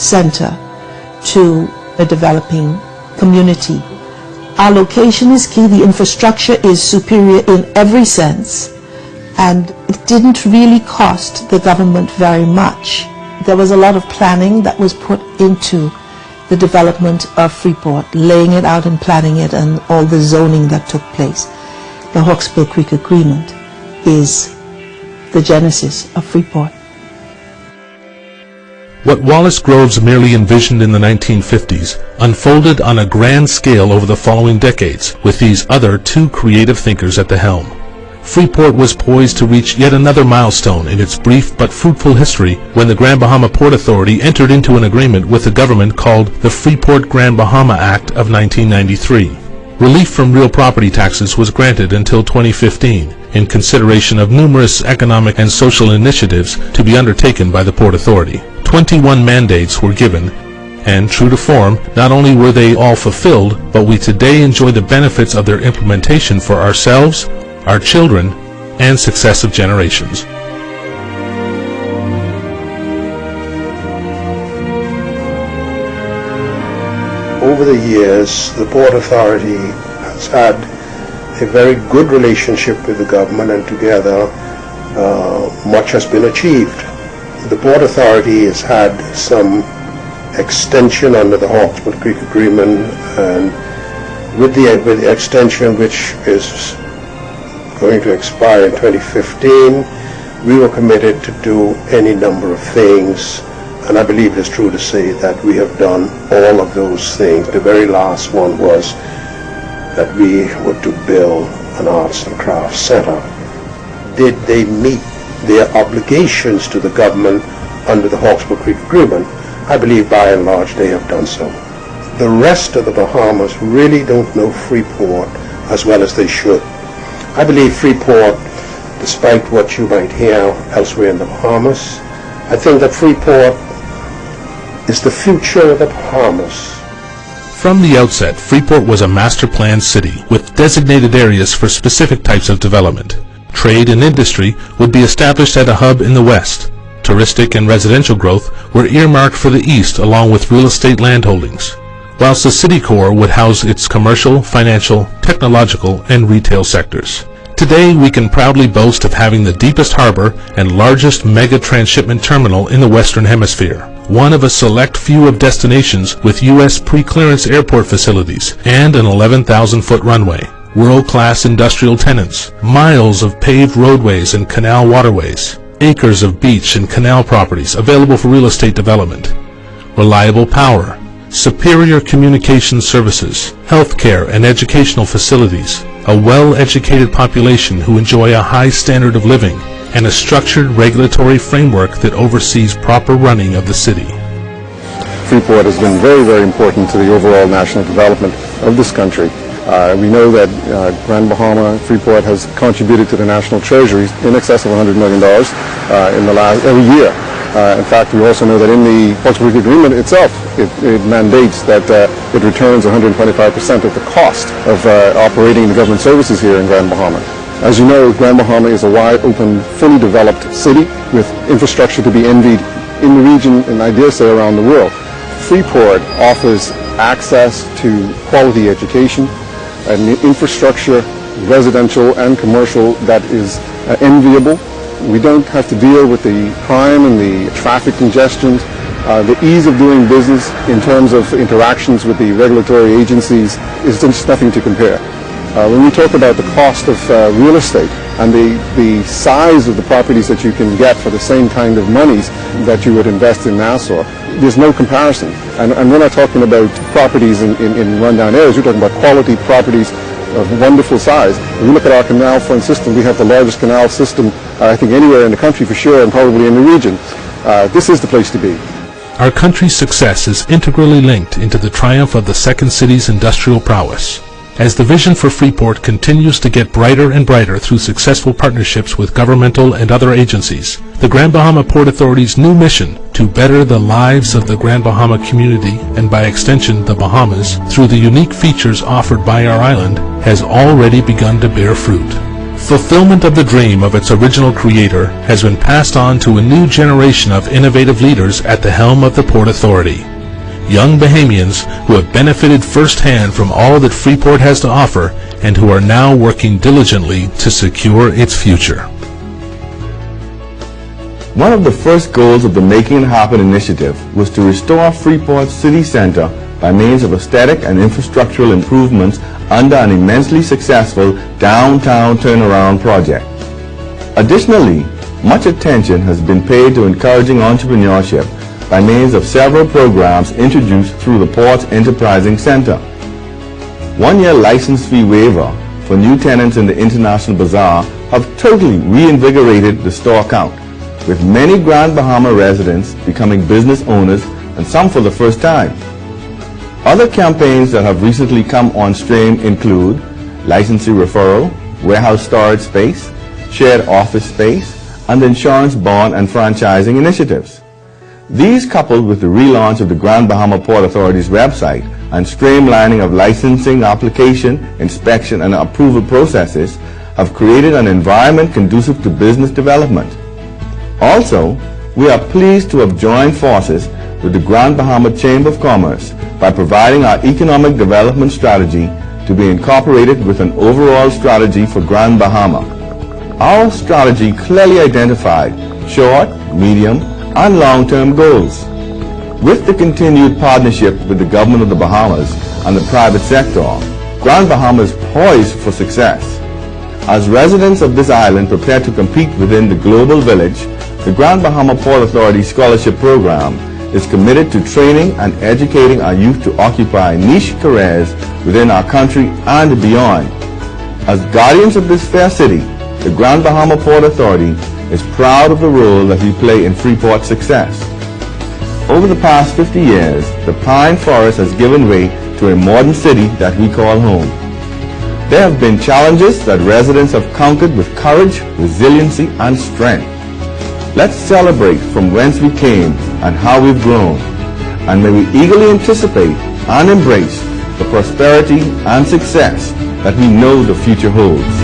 center to a developing community. Our location is key. The infrastructure is superior in every sense, and it didn't really cost the government very much. There was a lot of planning that was put into the development of Freeport, laying it out and planning it, and all the zoning that took place. The Hawkesbury Creek Agreement is the genesis of Freeport. What Wallace Groves merely envisioned in the 1950s unfolded on a grand scale over the following decades, with these other two creative thinkers at the helm. Freeport was poised to reach yet another milestone in its brief but fruitful history when the Grand Bahama Port Authority entered into an agreement with the government called the Freeport Grand Bahama Act of 1993. Relief from real property taxes was granted until 2015 in consideration of numerous economic and social initiatives to be undertaken by the Port Authority. 21 mandates were given, and true to form, not only were they all fulfilled, but we today enjoy the benefits of their implementation for ourselves, our children, and successive generations. Over the years, the Port Authority has had a very good relationship with the government, and together much has been achieved. The Port Authority has had some extension under the Hawkesbury Creek Agreement, and with the extension, which is going to expire in 2015, we were committed to do any number of things, and I believe it's true to say that we have done all of those things. The very last one was that we were to build an arts and crafts center. Did they meet their obligations to the government under the Hawkesbury Creek Agreement? I believe by and large they have done so. The rest of the Bahamas really don't know Freeport as well as they should. I believe Freeport, despite what you might hear elsewhere in the Bahamas, I think that Freeport is the future of the Bahamas. From the outset, Freeport was a master planned city with designated areas for specific types of development. Trade and industry would be established at a hub in the west. Touristic and residential growth were earmarked for the east along with real estate landholdings, whilst the city core would house its commercial, financial, technological, and retail sectors. Today, we can proudly boast of having the deepest harbor and largest mega transshipment terminal in the Western Hemisphere, one of a select few of destinations with U.S. pre-clearance airport facilities and an 11,000-foot runway, world-class industrial tenants, miles of paved roadways and canal waterways, acres of beach and canal properties available for real estate development, reliable power, superior communication services, healthcare and educational facilities, a well-educated population who enjoy a high standard of living, and a structured regulatory framework that oversees proper running of the city. Freeport has been very, very important to the overall national development of this country. We know that Grand Bahama Freeport has contributed to the national treasury in excess of $100 million every year. In fact, we also know that in the Hawkesbury Agreement itself, it mandates that it returns 125% of the cost of operating the government services here in Grand Bahama. As you know, Grand Bahama is a wide open, fully developed city with infrastructure to be envied in the region and I dare say around the world. Freeport offers access to quality education, an infrastructure, residential and commercial, that is enviable. We don't have to deal with the crime and the traffic congestions. The ease of doing business in terms of interactions with the regulatory agencies is just nothing to compare. When we talk about the cost of real estate and the size of the properties that you can get for the same kind of monies that you would invest in Nassau, there's no comparison. And we're not talking about properties in rundown areas, we're talking about quality properties of wonderful size. If you look at our canal front system, we have the largest canal system, I think, anywhere in the country for sure, and probably in the region. This is the place to be. Our country's success is integrally linked into the triumph of the second city's industrial prowess. As the vision for Freeport continues to get brighter and brighter through successful partnerships with governmental and other agencies, the Grand Bahama Port Authority's new mission to better the lives of the Grand Bahama community and by extension the Bahamas through the unique features offered by our island has already begun to bear fruit. Fulfillment of the dream of its original creator has been passed on to a new generation of innovative leaders at the helm of the Port Authority. Young Bahamians who have benefited firsthand from all that Freeport has to offer and who are now working diligently to secure its future. One of the first goals of the Making It Happen initiative was to restore Freeport's city center by means of aesthetic and infrastructural improvements under an immensely successful downtown turnaround project. Additionally, much attention has been paid to encouraging entrepreneurship by means of several programs introduced through the Port's Enterprising Center. One-year license fee waiver for new tenants in the International Bazaar have totally reinvigorated the store count, with many Grand Bahama residents becoming business owners and some for the first time. Other campaigns that have recently come on stream include licensee referral, warehouse storage space, shared office space, and insurance bond and franchising initiatives. These, coupled with the relaunch of the Grand Bahama Port Authority's website and streamlining of licensing, application, inspection, and approval processes, have created an environment conducive to business development. Also, we are pleased to have joined forces with the Grand Bahama Chamber of Commerce by providing our economic development strategy to be incorporated with an overall strategy for Grand Bahama. Our strategy clearly identified short, medium, and long-term goals. With the continued partnership with the government of the Bahamas and the private sector, Grand Bahama is poised for success. As residents of this island prepare to compete within the global village, the Grand Bahama Port Authority Scholarship Program is committed to training and educating our youth to occupy niche careers within our country and beyond. As guardians of this fair city, the Grand Bahama Port Authority is proud of the role that we play in Freeport's success. Over the past 50 years, the pine forest has given way to a modern city that we call home. There have been challenges that residents have conquered with courage, resiliency, and strength. Let's celebrate from whence we came and how we've grown, and may we eagerly anticipate and embrace the prosperity and success that we know the future holds.